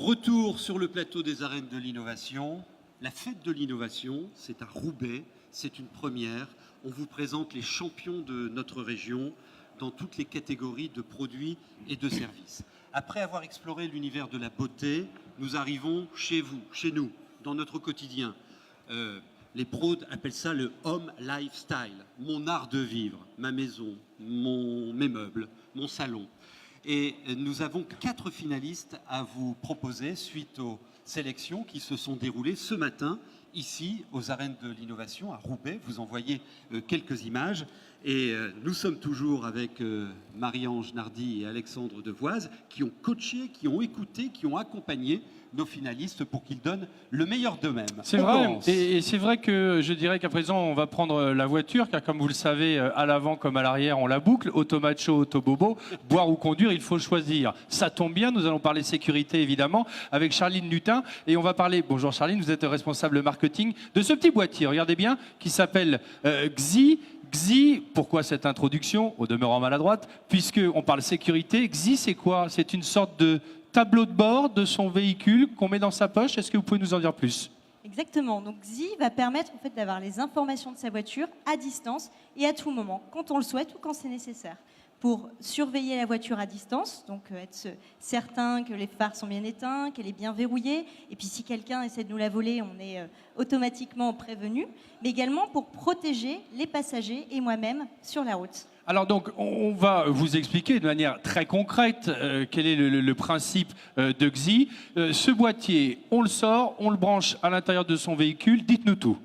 Retour sur le plateau des arènes de l'innovation. La fête de l'innovation, c'est à Roubaix, c'est une première. On vous présente les champions de notre région dans toutes les catégories de produits et de services. Après avoir exploré l'univers de la beauté, nous arrivons chez vous, chez nous, dans notre quotidien. Les pros appellent ça le home lifestyle, mon art de vivre, ma maison, mes meubles, mon salon. Et nous avons 4 finalistes à vous proposer suite aux sélections qui se sont déroulées ce matin ici aux arènes de l'innovation à Roubaix. Vous en voyez quelques images. Et nous sommes toujours avec Marie-Ange Nardi et Alexandre Devoise qui ont coaché, qui ont écouté, qui ont accompagné nos finalistes pour qu'ils donnent le meilleur d'eux-mêmes. C'est vrai, et c'est vrai que je dirais qu'à présent on va prendre la voiture, car comme vous le savez, à l'avant comme à l'arrière on la boucle, automacho, autobobo, boire ou conduire, il faut choisir. Ça tombe bien, nous allons parler sécurité évidemment avec Charline Lutin, et on va parler, bonjour Charline, vous êtes responsable marketing de ce petit boîtier, regardez bien, qui s'appelle XI. XI, pourquoi cette introduction, au demeurant maladroite, puisqu'on parle sécurité, XI c'est quoi? C'est une sorte de tableau de bord de son véhicule qu'on met dans sa poche. Est-ce que vous pouvez nous en dire plus? Exactement. Donc XI va permettre en fait d'avoir les informations de sa voiture à distance et à tout moment, quand on le souhaite ou quand c'est nécessaire, pour surveiller la voiture à distance, donc être certain que les phares sont bien éteints, qu'elle est bien verrouillée, et puis si quelqu'un essaie de nous la voler, on est automatiquement prévenu, mais également pour protéger les passagers et moi-même sur la route. Alors donc, on va vous expliquer de manière très concrète quel est le principe de XI. Ce boîtier, on le sort, on le branche à l'intérieur de son véhicule. Dites-nous tout.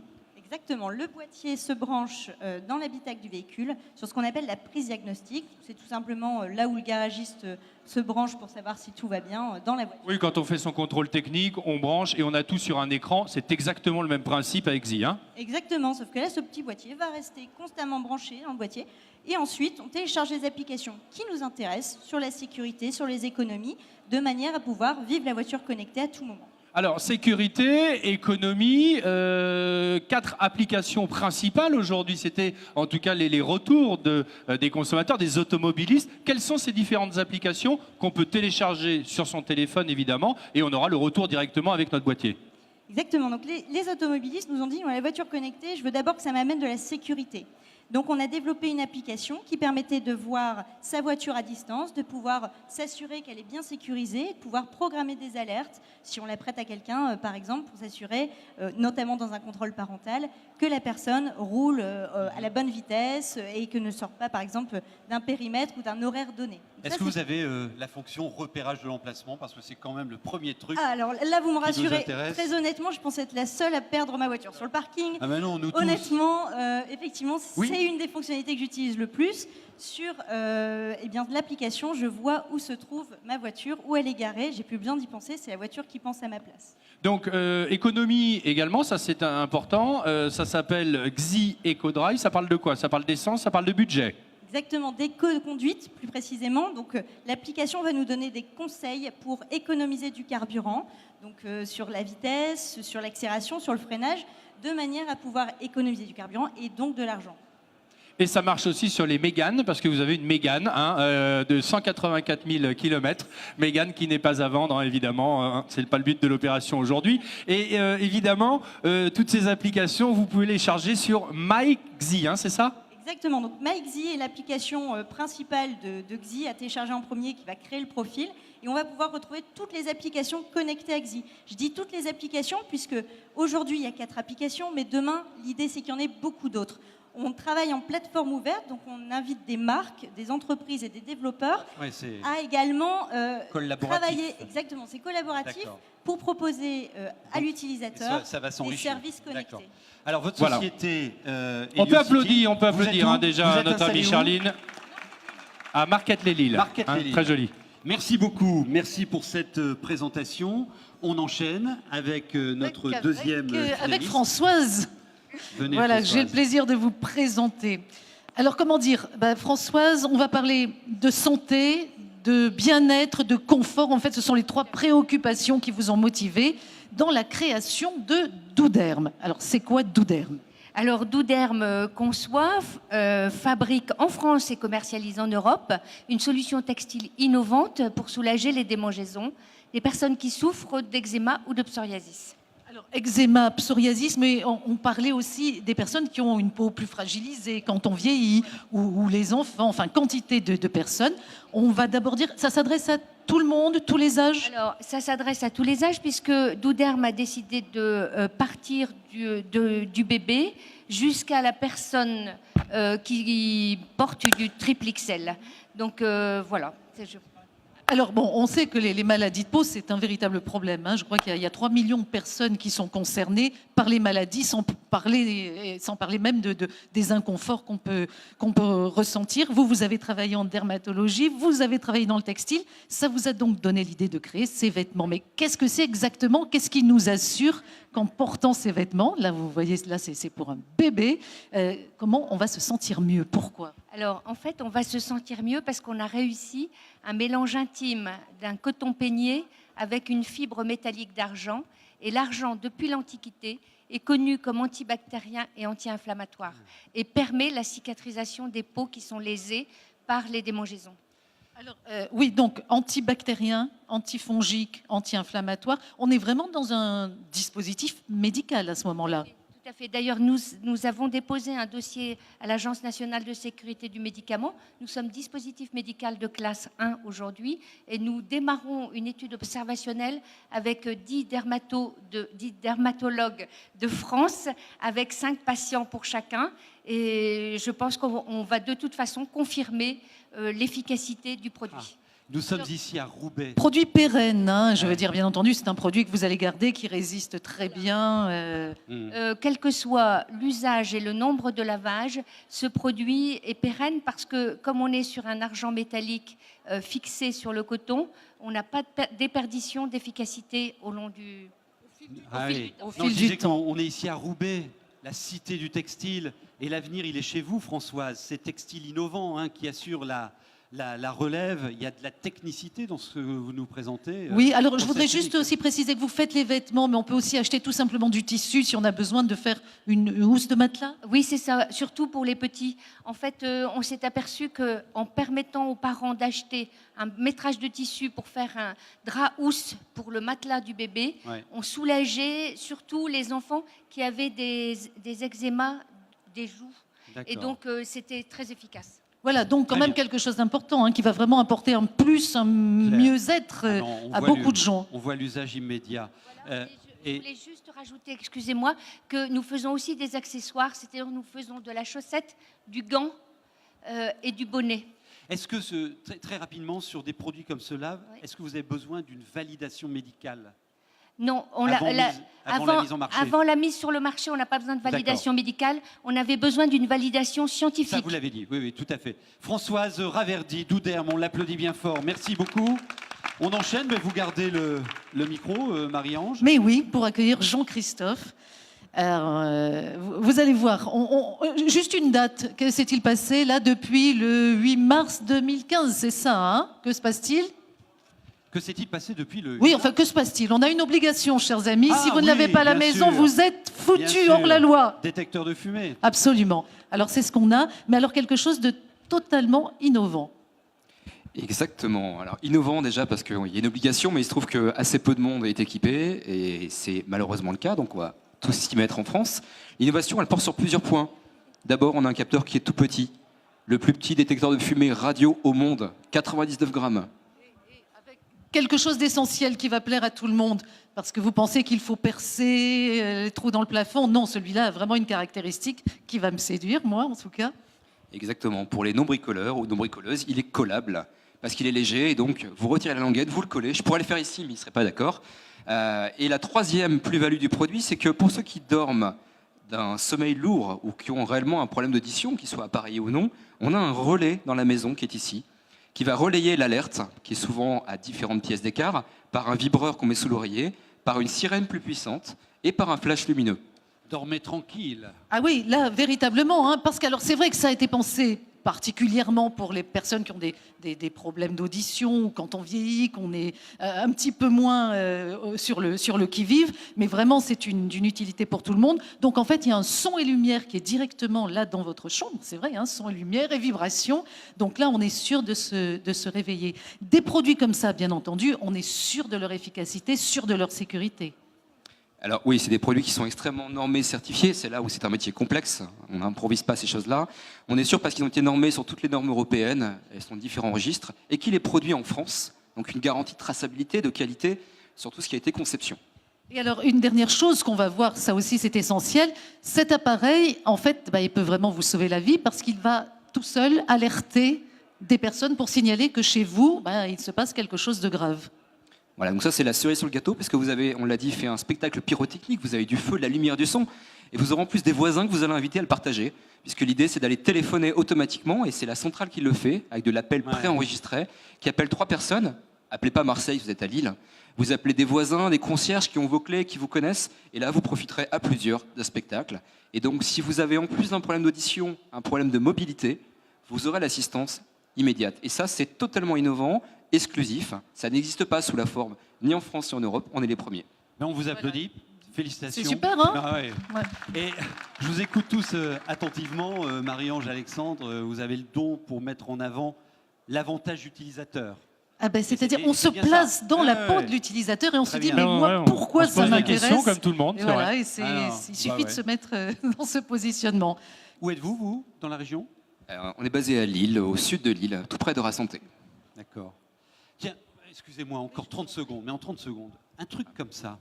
Exactement. Le boîtier se branche dans l'habitacle du véhicule sur ce qu'on appelle la prise diagnostique. C'est tout simplement là où le garagiste se branche pour savoir si tout va bien dans la voiture. Oui, quand on fait son contrôle technique, on branche et on a tout sur un écran. C'est exactement le même principe avec XI. Hein. Exactement, sauf que là, ce petit boîtier va rester constamment branché dans le boîtier. Et ensuite, on télécharge les applications qui nous intéressent sur la sécurité, sur les économies, de manière à pouvoir vivre la voiture connectée à tout moment. Alors, sécurité, économie, 4 applications principales aujourd'hui. C'était en tout cas les retours des consommateurs, des automobilistes. Quelles sont ces différentes applications qu'on peut télécharger sur son téléphone, évidemment, et on aura le retour directement avec notre boîtier? Exactement. Donc, les automobilistes nous ont dit, la voiture connectée, je veux d'abord que ça m'amène de la sécurité. Donc on a développé une application qui permettait de voir sa voiture à distance, de pouvoir s'assurer qu'elle est bien sécurisée, de pouvoir programmer des alertes si on la prête à quelqu'un, par exemple, pour s'assurer, notamment dans un contrôle parental, que la personne roule à la bonne vitesse et que ne sort pas, par exemple, d'un périmètre ou d'un horaire donné. Est-ce que vous avez la fonction repérage de l'emplacement? Parce que c'est quand même le premier truc. Ah, alors là, vous me rassurez. Très honnêtement, je pense être la seule à perdre ma voiture sur le parking. Ah ben non, nous honnêtement, effectivement, oui. C'est une des fonctionnalités que j'utilise le plus. Sur eh bien, l'application, je vois où se trouve ma voiture, où elle est garée. J'ai plus besoin d'y penser, c'est la voiture qui pense à ma place. Donc, économie également, ça c'est important. Ça s'appelle XI EcoDrive. Ça parle de quoi? Ça parle d'essence, ça parle de budget? Exactement, d'éco-conduite plus précisément. Donc l'application va nous donner des conseils pour économiser du carburant, donc sur la vitesse, sur l'accélération, sur le freinage, de manière à pouvoir économiser du carburant et donc de l'argent. Et ça marche aussi sur les Mégane, parce que vous avez une Mégane de 184 000 km. Mégane qui n'est pas à vendre, évidemment. C'est pas le but de l'opération aujourd'hui. Et évidemment, toutes ces applications, vous pouvez les charger sur MyXi, c'est ça? Exactement. Donc MyXi est l'application principale de XI à télécharger en premier qui va créer le profil. Et on va pouvoir retrouver toutes les applications connectées à XI. Je dis toutes les applications puisque aujourd'hui, il y a 4 applications, mais demain, l'idée, c'est qu'il y en ait beaucoup d'autres. On travaille en plateforme ouverte, donc on invite des marques, des entreprises et des développeurs à également travailler. Exactement, c'est collaboratif pour proposer à l'utilisateur des services connectés. Alors votre société, on peut applaudir déjà notre amie Charline à Marquette-les-Lilles. Très joli. Merci beaucoup, merci pour cette présentation. On enchaîne avec notre deuxième finaliste. Avec Françoise. Venez, voilà, Françoise. j'ai le plaisir de vous présenter. Alors, comment dire, Françoise, on va parler de santé, de bien-être, de confort. En fait, ce sont les 3 préoccupations qui vous ont motivé dans la création de Douderm. Alors, c'est quoi Douderm? Alors, Douderm conçoit, fabrique en France et commercialise en Europe une solution textile innovante pour soulager les démangeaisons des personnes qui souffrent d'eczéma ou de psoriasis. Alors, eczéma, psoriasis, mais on parlait aussi des personnes qui ont une peau plus fragilisée quand on vieillit, ou les enfants, enfin, quantité de personnes. On va d'abord dire, ça s'adresse à tout le monde, tous les âges? Alors, ça s'adresse à tous les âges puisque Douderm a décidé de partir du bébé jusqu'à la personne qui porte du triple XL. Donc, voilà. Alors bon, on sait que les maladies de peau, c'est un véritable problème, hein. Je crois qu'il y a 3 millions de personnes qui sont concernées par les maladies, sans parler même des inconforts qu'on peut ressentir. Vous avez travaillé en dermatologie, vous avez travaillé dans le textile. Ça vous a donc donné l'idée de créer ces vêtements. Mais qu'est-ce que c'est exactement? Qu'est-ce qui nous assure qu'en portant ces vêtements, là vous voyez, là c'est pour un bébé, comment on va se sentir mieux? Pourquoi? Alors, en fait, on va se sentir mieux parce qu'on a réussi un mélange intime d'un coton peigné avec une fibre métallique d'argent. Et l'argent, depuis l'Antiquité, est connu comme antibactérien et anti-inflammatoire et permet la cicatrisation des peaux qui sont lésées par les démangeaisons. Alors, oui, donc antibactérien, antifongique, anti-inflammatoire. On est vraiment dans un dispositif médical à ce moment-là. Tout à fait. D'ailleurs, nous avons déposé un dossier à l'Agence nationale de sécurité du médicament. Nous sommes dispositif médical de classe 1 aujourd'hui et nous démarrons une étude observationnelle avec 10 dermatologues de France, avec 5 patients pour chacun. Et je pense qu'on va de toute façon confirmer l'efficacité du produit. Nous sommes ici à Roubaix. Produit pérenne, hein, je veux dire, bien entendu, c'est un produit que vous allez garder, qui résiste très bien. Quel que soit l'usage et le nombre de lavages, ce produit est pérenne parce que comme on est sur un argent métallique fixé sur le coton, on n'a pas de déperdition d'efficacité au long du fil du temps. On est ici à Roubaix, la cité du textile, et l'avenir, il est chez vous, Françoise. Ces textiles innovants, hein, qui assurent la relève. Il y a de la technicité dans ce que vous nous présentez. Oui, alors je voudrais juste aussi préciser que vous faites les vêtements, mais on peut aussi acheter tout simplement du tissu si on a besoin de faire une housse de matelas. Oui, c'est ça, surtout pour les petits. En fait, on s'est aperçu qu'en permettant aux parents d'acheter un métrage de tissu pour faire un drap housse pour le matelas du bébé, on soulageait surtout les enfants qui avaient des eczémas des joues. Et donc, c'était très efficace. Voilà, donc quand même quelque chose d'important, hein, qui va vraiment apporter un plus, un mieux-être à beaucoup de gens. On voit l'usage immédiat. Voilà, je voulais juste rajouter, excusez-moi, que nous faisons aussi des accessoires, c'est-à-dire nous faisons de la chaussette, du gant et du bonnet. Est-ce que, très rapidement, sur des produits comme cela, est-ce que vous avez besoin d'une validation médicale? Non, avant la mise sur le marché, on n'a pas besoin de validation médicale. On avait besoin d'une validation scientifique. Ça, vous l'avez dit, oui, tout à fait. Françoise Raverdy, Douderm, on l'applaudit bien fort. Merci beaucoup. On enchaîne, mais vous gardez le micro, Marie-Ange. Mais oui, pour accueillir Jean-Christophe. Vous allez voir, juste une date, que s'est-il passé là depuis le 8 mars 2015, c'est ça, hein? Que se passe-t-il? Que s'est-il passé depuis le... Oui, enfin, que se passe-t-il? On a une obligation, chers amis. Si vous ne l'avez pas à la maison, sûr. vous êtes foutus hors la loi. Détecteur de fumée. Absolument. Alors, c'est ce qu'on a, mais alors quelque chose de totalement innovant. Exactement. Alors, innovant déjà parce qu'il y a une obligation, mais il se trouve que assez peu de monde est équipé, et c'est malheureusement le cas, donc on va tous s'y mettre en France. L'innovation, elle porte sur plusieurs points. D'abord, on a un capteur qui est tout petit. Le plus petit détecteur de fumée radio au monde, 99 grammes. Quelque chose d'essentiel qui va plaire à tout le monde, parce que vous pensez qu'il faut percer les trous dans le plafond. Non, celui-là a vraiment une caractéristique qui va me séduire, moi en tout cas. Exactement. Pour les non-bricoleurs ou non-bricoleuses, il est collable, parce qu'il est léger, et donc vous retirez la languette, vous le collez. Je pourrais le faire ici, mais il ne serait pas d'accord. Et la troisième plus-value du produit, c'est que pour ceux qui dorment d'un sommeil lourd ou qui ont réellement un problème d'audition, qu'ils soient appareillés ou non, on a un relais dans la maison qui est ici, qui va relayer l'alerte, qui est souvent à différentes pièces d'écart, par un vibreur qu'on met sous l'oreiller, par une sirène plus puissante et par un flash lumineux. Dormez tranquille. Ah oui, là, véritablement, hein, parce que alors c'est vrai que ça a été pensé particulièrement pour les personnes qui ont des problèmes d'audition, ou quand on vieillit, qu'on est un petit peu moins sur le qui-vive, mais vraiment c'est d'une utilité pour tout le monde. Donc en fait, il y a un son et lumière qui est directement là dans votre chambre, c'est vrai, hein, son et lumière et vibration. Donc là, on est sûr de se réveiller. Des produits comme ça, bien entendu, on est sûr de leur efficacité, sûr de leur sécurité. Alors oui, c'est des produits qui sont extrêmement normés, certifiés. C'est là où c'est un métier complexe. On n'improvise pas ces choses-là. On est sûr parce qu'ils ont été normés sur toutes les normes européennes. Elles sont de différents registres. Et qu'il est produit en France. Donc une garantie de traçabilité, de qualité, sur tout ce qui a été conception. Et alors, une dernière chose qu'on va voir, ça aussi c'est essentiel, cet appareil, en fait, il peut vraiment vous sauver la vie parce qu'il va tout seul alerter des personnes pour signaler que chez vous, il se passe quelque chose de grave. Voilà, donc ça c'est la cerise sur le gâteau, parce que vous avez, on l'a dit, fait un spectacle pyrotechnique, vous avez du feu, de la lumière, du son, et vous aurez en plus des voisins que vous allez inviter à le partager, puisque l'idée c'est d'aller téléphoner automatiquement, et c'est la centrale qui le fait, avec de l'appel préenregistré, qui appelle 3 personnes. Appelez pas Marseille, vous êtes à Lille. Vous appelez des voisins, des concierges qui ont vos clés, qui vous connaissent, et là vous profiterez à plusieurs d'un spectacle. Et donc si vous avez en plus d'un problème d'audition, un problème de mobilité, vous aurez l'assistance immédiate. Et ça c'est totalement innovant, exclusif. Ça n'existe pas sous la forme, ni en France ni en Europe. On est les premiers. Mais on vous applaudit. Félicitations. C'est super, hein? Ah ouais. Ouais. Et je vous écoute tous attentivement. Marie-Ange, Alexandre, vous avez le don pour mettre en avant l'avantage utilisateur. C'est-à-dire, on se c'est bien place ça. dans la peau Ouais. de l'utilisateur et on se Très dit, bien. mais moi, pourquoi on se ça pose la m'intéresse? question comme tout le monde, Et c'est voilà, vrai. et c'est- Alors, il suffit ouais. de se mettre dans ce positionnement. Où êtes-vous, vous, dans la région? On est basé à Lille, au sud de Lille, tout près de Rassanté. D'accord. Tiens, excusez-moi, encore 30 secondes, mais en 30 secondes, un truc comme ça,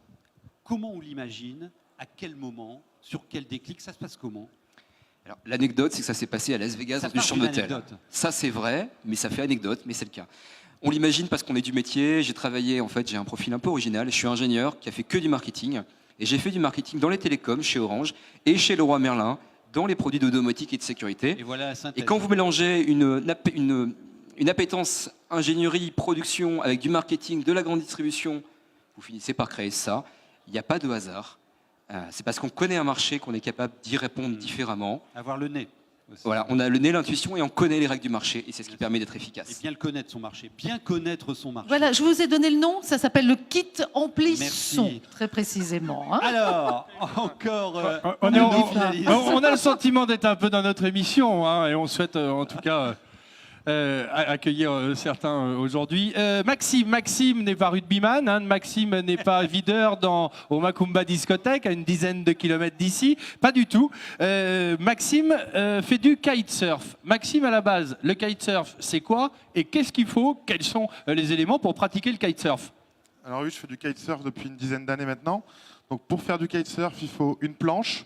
comment on l'imagine? À quel moment? Sur quel déclic? Ça se passe comment? Alors, l'anecdote, c'est que ça s'est passé à Las Vegas, Ça dans une part chambre d'une d'hôtel. anecdote. Ça, c'est vrai, mais ça fait anecdote, mais c'est le cas. On l'imagine parce qu'on est du métier. J'ai travaillé, en fait, j'ai un profil un peu original. Je suis ingénieur qui a fait que du marketing. Et j'ai fait du marketing dans les télécoms, chez Orange, et chez Leroy Merlin, dans les produits de domotique et de sécurité. Et voilà la synthèse. Et quand vous mélangez une appétence ingénierie, production, avec du marketing, de la grande distribution, vous finissez par créer ça. Il n'y a pas de hasard. C'est parce qu'on connaît un marché qu'on est capable d'y répondre différemment. Avoir le nez aussi. Voilà, on a le nez, l'intuition et on connaît les règles du marché et c'est ce qui permet d'être Et efficace. bien le connaître, son marché. Bien connaître son marché. Voilà, je vous ai donné le nom, ça s'appelle le kit ampli Merci. son, très précisément. Hein. Alors, encore... On un finaliste. a le sentiment d'être un peu dans notre émission, hein, et on souhaite en tout cas accueillir certains aujourd'hui. Maxime n'est pas rugbyman, hein, Maxime n'est pas videur au Macumba discothèque, à une dizaine de kilomètres d'ici, pas du tout. Maxime fait du kitesurf. Maxime, à la base, le kitesurf, c'est quoi et qu'est-ce qu'il faut? Quels sont les éléments pour pratiquer le kitesurf? Alors oui, je fais du kitesurf depuis une dizaine d'années maintenant. Donc pour faire du kitesurf, il faut une planche,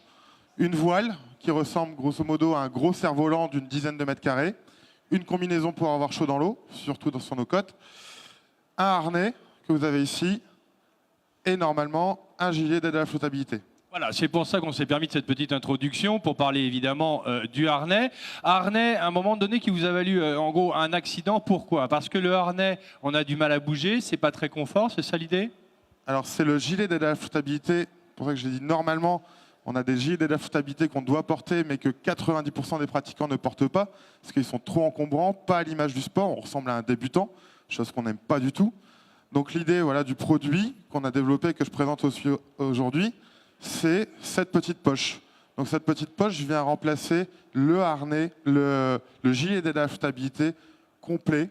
une voile qui ressemble grosso modo à un gros cerf-volant d'une dizaine de mètres carrés, une combinaison pour avoir chaud dans l'eau, surtout sur nos côtes, un harnais que vous avez ici et normalement un gilet d'aide à la flottabilité. Voilà, c'est pour ça qu'on s'est permis de cette petite introduction, pour parler évidemment du harnais. Harnais, à un moment donné, qui vous a valu en gros un accident. Pourquoi? Parce que le harnais, on a du mal à bouger, c'est pas très confort, c'est ça l'idée? Alors c'est le gilet d'aide à la flottabilité, pour ça que j'ai dit normalement, on a des gilets d'aide à la flottabilité qu'on doit porter, mais que 90% des pratiquants ne portent pas, parce qu'ils sont trop encombrants, pas à l'image du sport, on ressemble à un débutant, chose qu'on n'aime pas du tout. Donc l'idée du produit qu'on a développé, que je présente aussi aujourd'hui, c'est cette petite poche. Donc cette petite poche vient remplacer le harnais, le gilet d'aide à la flottabilité complet,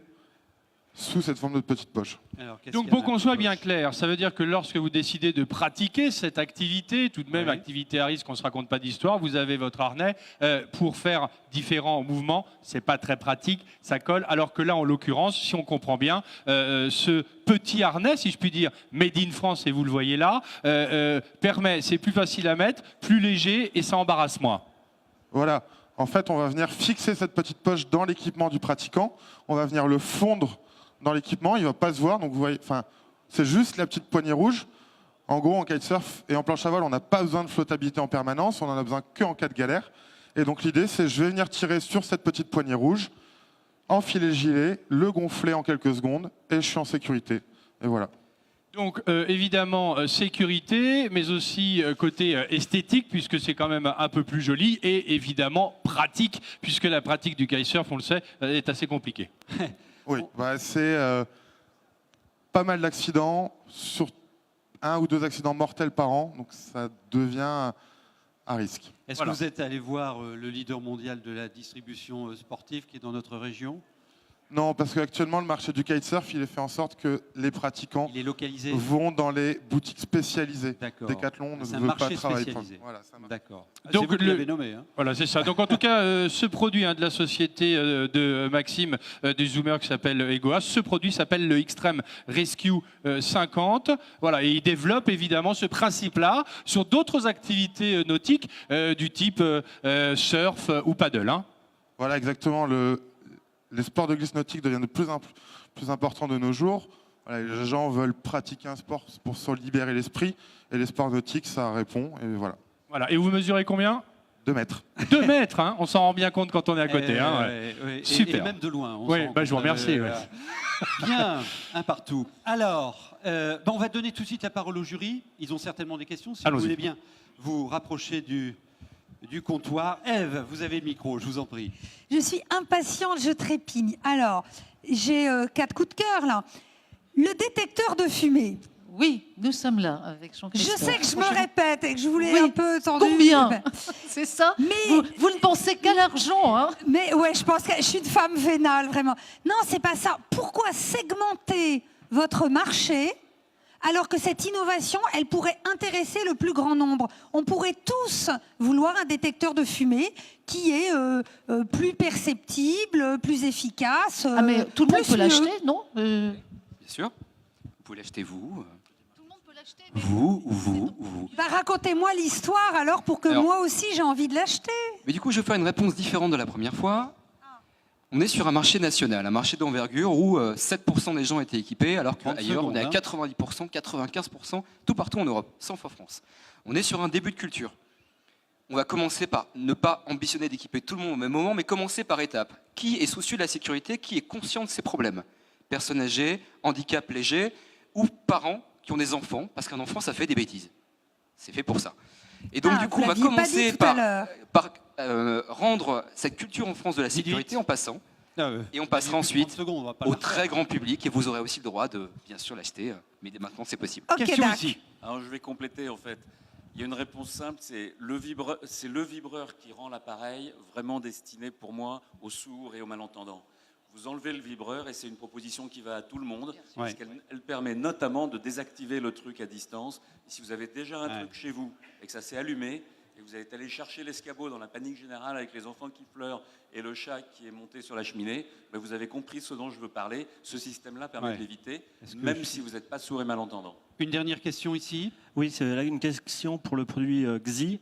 sous cette forme de petite poche. Alors, qu'est-ce Donc qu'il y a pour dans qu'on la soit poche? bien clair, ça veut dire que lorsque vous décidez de pratiquer cette activité, tout de même Oui. activité à risque, on ne se raconte pas d'histoire, vous avez votre harnais pour faire différents mouvements, c'est pas très pratique, ça colle, alors que là en l'occurrence, si on comprend bien, ce petit harnais, si je puis dire, made in France, et vous le voyez là, permet, c'est plus facile à mettre, plus léger et ça embarrasse moins. Voilà. En fait, on va venir fixer cette petite poche dans l'équipement du pratiquant. On va venir le fondre dans l'équipement. Il ne va pas se voir. Donc, vous voyez, c'est juste la petite poignée rouge. En gros, en kitesurf et en planche à voile, on n'a pas besoin de flottabilité en permanence. On en a besoin qu'en cas de galère. Et donc, l'idée, c'est je vais venir tirer sur cette petite poignée rouge, enfiler le gilet, le gonfler en quelques secondes et je suis en sécurité. Et voilà. Donc évidemment sécurité, mais aussi côté esthétique, puisque c'est quand même un peu plus joli, et évidemment pratique, puisque la pratique du kitesurf, on le sait, est assez compliquée. Oui, bah, c'est pas mal d'accidents, sur 1 ou 2 accidents mortels par an, donc ça devient à risque. Est-ce Voilà. que vous êtes allé voir le leader mondial de la distribution sportive qui est dans notre région? Non, parce qu'actuellement, le marché du kitesurf, il est fait en sorte que les pratiquants Il est localisé? vont dans les boutiques spécialisées. D'accord. Decathlon ne C'est un veut pas marché travailler. spécialisé. Voilà, ça marche. D'accord. Donc, C'est vous qui le- l'avez nommé. Hein. Voilà, c'est ça. Donc en tout cas, ce produit de la société de Maxime du Zoomer qui s'appelle Egoas, ce produit s'appelle le Extreme Rescue 50. Voilà, et il développe évidemment ce principe-là sur d'autres activités nautiques du type surf ou paddle. Hein. Voilà, exactement. Les sports de glisse nautique deviennent de plus en plus importants de nos jours. Voilà, les gens veulent pratiquer un sport pour se libérer l'esprit. Et les sports nautiques, ça répond. Et voilà. Voilà. Et vous mesurez combien 2 mètres. 2 mètres, hein. On s'en rend bien compte quand on est à côté. Hein, ouais. Et Super. même de loin. on Oui, s'en rend bah, je vous compte. remercie. Ouais. Bien, un partout. Alors, on va donner tout de suite la parole au jury. Ils ont certainement des questions. Si vous Allons-y. voulez bien vous rapprocher du comptoir. Ève, vous avez le micro, je vous en prie. Je suis impatiente, je trépigne. Alors, j'ai 4 coups de cœur là. Le détecteur de fumée. Oui, nous sommes là avec Je Jean-Christophe. sais que je me répète et que je voulais Oui. un peu tendu. Combien C'est ça Mais- vous ne pensez qu'à l'argent, hein? Mais ouais, je pense que je suis une femme vénale, vraiment. Non, c'est pas ça. Pourquoi segmenter votre marché alors que cette innovation, elle pourrait intéresser le plus grand nombre? On pourrait tous vouloir un détecteur de fumée qui est plus perceptible, plus efficace. Ah mais tout le monde plus peut mieux. l'acheter, non Bien sûr. Vous pouvez l'acheter vous. Tout le monde peut l'acheter. Vous ou vous ou vous. Bah, racontez-moi l'histoire alors pour que Alors- moi aussi j'ai envie de l'acheter. Mais du coup, je vais faire une réponse différente de la première fois. On est sur un marché national, un marché d'envergure où 7% des gens étaient équipés, alors 30 qu'ailleurs, on est à secondes, 90%, 95%, tout partout en Europe, sauf en France. On est sur un début de culture. On va commencer par ne pas ambitionner d'équiper tout le monde au même moment, mais commencer par étapes. Qui est soucieux de la sécurité? Qui est conscient de ses problèmes? Personnes âgées, handicap léger, ou parents qui ont des enfants, parce qu'un enfant, ça fait des bêtises. C'est fait pour ça. Et donc, du coup, vous on va l'aviez pas commencer dit tout à par, l'heure. rendre cette culture en France de la sécurité en passant. Et on passera ensuite 30 secondes, on va pas au le faire. très grand public et vous aurez aussi le droit de, bien sûr, l'acheter. Mais dès maintenant, c'est possible. Ok, Question d'accord. ici. Alors je vais compléter en fait. Il y a une réponse simple, c'est le vibreur qui rend l'appareil vraiment destiné pour moi aux sourds et aux malentendants. Vous enlevez le vibreur et c'est une proposition qui va à tout le monde parce Ouais. qu'elle elle permet notamment de désactiver le truc à distance. Et si vous avez déjà un Ouais. truc chez vous et que ça s'est allumé et que vous êtes allé chercher l'escabeau dans la panique générale avec les enfants qui pleurent et le chat qui est monté sur la cheminée, ben vous avez compris ce dont je veux parler. Ce système-là permet Ouais. de l'éviter, Est-ce que même je- si vous n'êtes pas sourd et malentendant. Une dernière question ici. Oui, c'est là une question pour le produit XI.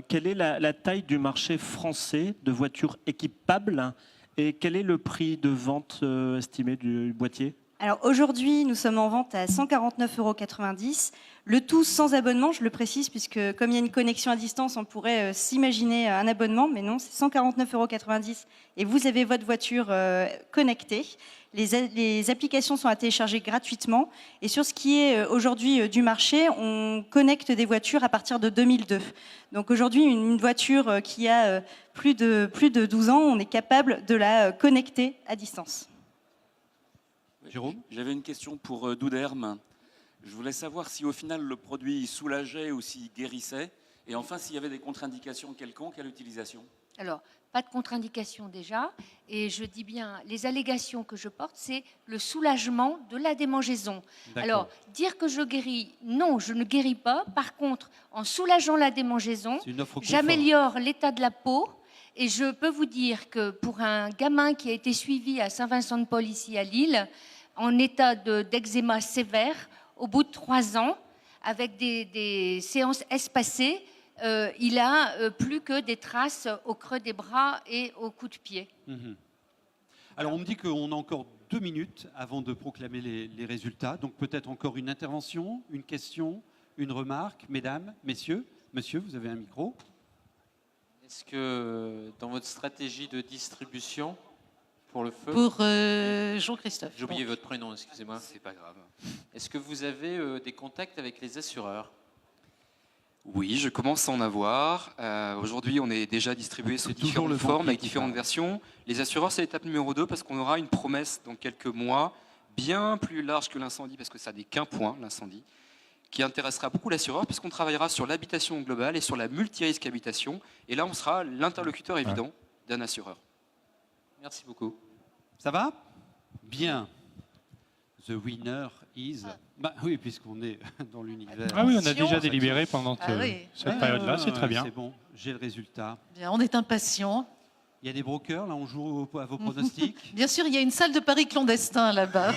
Quelle est la taille du marché français de voitures équipables et quel est le prix de vente estimé du boîtier? Alors aujourd'hui, nous sommes en vente à 149,90 €. Le tout sans abonnement, je le précise, puisque comme il y a une connexion à distance, on pourrait s'imaginer un abonnement, mais non, c'est 149,90 € et vous avez votre voiture connectée. Les applications sont à télécharger gratuitement. Et sur ce qui est aujourd'hui du marché, on connecte des voitures à partir de 2002. Donc aujourd'hui, une voiture qui a plus de 12 ans, on est capable de la connecter à distance. Jérôme? J'avais une question pour Douderme. Je voulais savoir si au final le produit soulageait ou s'il guérissait. Et enfin, s'il y avait des contre-indications quelconques à l'utilisation. Alors, pas de contre-indication déjà. Et je dis bien, les allégations que je porte, c'est le soulagement de la démangeaison. Alors, dire que je guéris, non, je ne guéris pas. Par contre, en soulageant la démangeaison, C'est une offre confort. j'améliore l'état de la peau. Et je peux vous dire que pour un gamin qui a été suivi à Saint-Vincent-de-Paul, ici à Lille, en état d'eczéma sévère, au bout de 3 ans, avec des séances espacées, il a plus que des traces au creux des bras et au coup de pied. Mhm. Alors, on me dit qu'on a encore 2 minutes avant de proclamer les résultats. Donc, peut-être encore une intervention, une question, une remarque. Mesdames, messieurs, monsieur, vous avez un micro. Est-ce que dans votre stratégie de distribution, Pour le feu. Pour Jean-Christophe. J'ai oublié votre prénom, excusez-moi. C'est pas grave. Est-ce que vous avez des contacts avec les assureurs? Oui, je commence à en avoir. Aujourd'hui, on est déjà distribué sous différentes formes, avec différentes versions. Les assureurs, c'est l'étape numéro 2, parce qu'on aura une promesse dans quelques mois, bien plus large que l'incendie, parce que ça n'est qu'un point, l'incendie, qui intéressera beaucoup l'assureur, puisqu'on travaillera sur l'habitation globale et sur la multirisque habitation. Et là, on sera l'interlocuteur évident d'un assureur. Merci beaucoup. Ça va? Bien. The winner is... Bah oui, puisqu'on est dans l'univers. Ah oui, on a déjà délibéré pendant cette période-là, c'est très bien. C'est bon, j'ai le résultat. Bien, on est impatients. Il y a des brokers, là, on joue à vos pronostics. Bien sûr, il y a une salle de paris clandestin là-bas.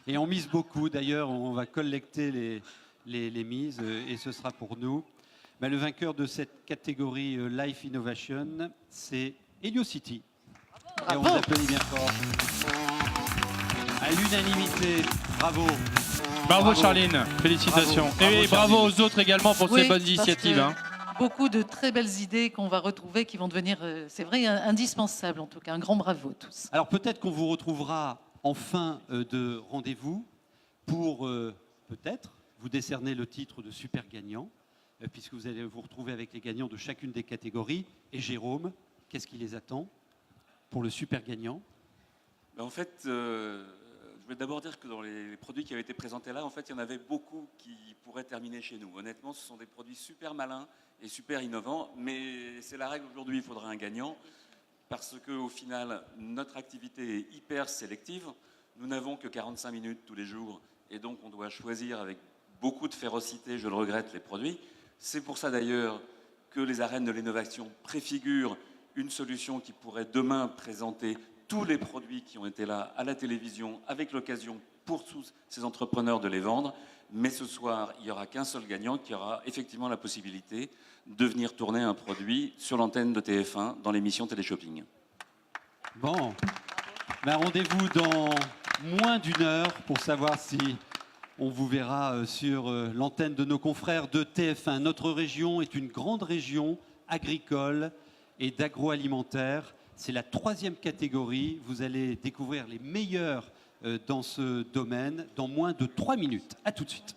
Et on mise beaucoup, d'ailleurs, on va collecter les mises et ce sera pour nous. Bah, le vainqueur de cette catégorie Life Innovation, c'est Heliocity. Et on vous applaudit bien fort. À l'unanimité, bravo. Bravo Charline, félicitations. Bravo, et bravo aux autres également pour ces bonnes initiatives. Beaucoup de très belles idées qu'on va retrouver qui vont devenir, c'est vrai, indispensables en tout cas. Un grand bravo à tous. Alors peut-être qu'on vous retrouvera en fin de rendez-vous pour peut-être vous décerner le titre de super gagnant, puisque vous allez vous retrouver avec les gagnants de chacune des catégories. Et Jérôme, qu'est-ce qui les attend pour le super gagnant? En fait, je voulais d'abord dire que dans les produits qui avaient été présentés là, en fait, il y en avait beaucoup qui pourraient terminer chez nous. Honnêtement, ce sont des produits super malins et super innovants, mais c'est la règle aujourd'hui, il faudra un gagnant, parce qu'au final, notre activité est hyper sélective. Nous n'avons que 45 minutes tous les jours, et donc on doit choisir avec beaucoup de férocité, je le regrette, les produits. C'est pour ça d'ailleurs que les arènes de l'innovation préfigurent une solution qui pourrait demain présenter tous les produits qui ont été là à la télévision, avec l'occasion pour tous ces entrepreneurs de les vendre. Mais ce soir, il n'y aura qu'un seul gagnant qui aura effectivement la possibilité de venir tourner un produit sur l'antenne de TF1 dans l'émission Téléshopping. Bon, ben, rendez-vous dans moins d'une heure pour savoir si on vous verra sur l'antenne de nos confrères de TF1. Notre région est une grande région agricole et d'agroalimentaire. C'est la 3e catégorie. Vous allez découvrir les meilleurs dans ce domaine dans moins de 3 minutes. À tout de suite.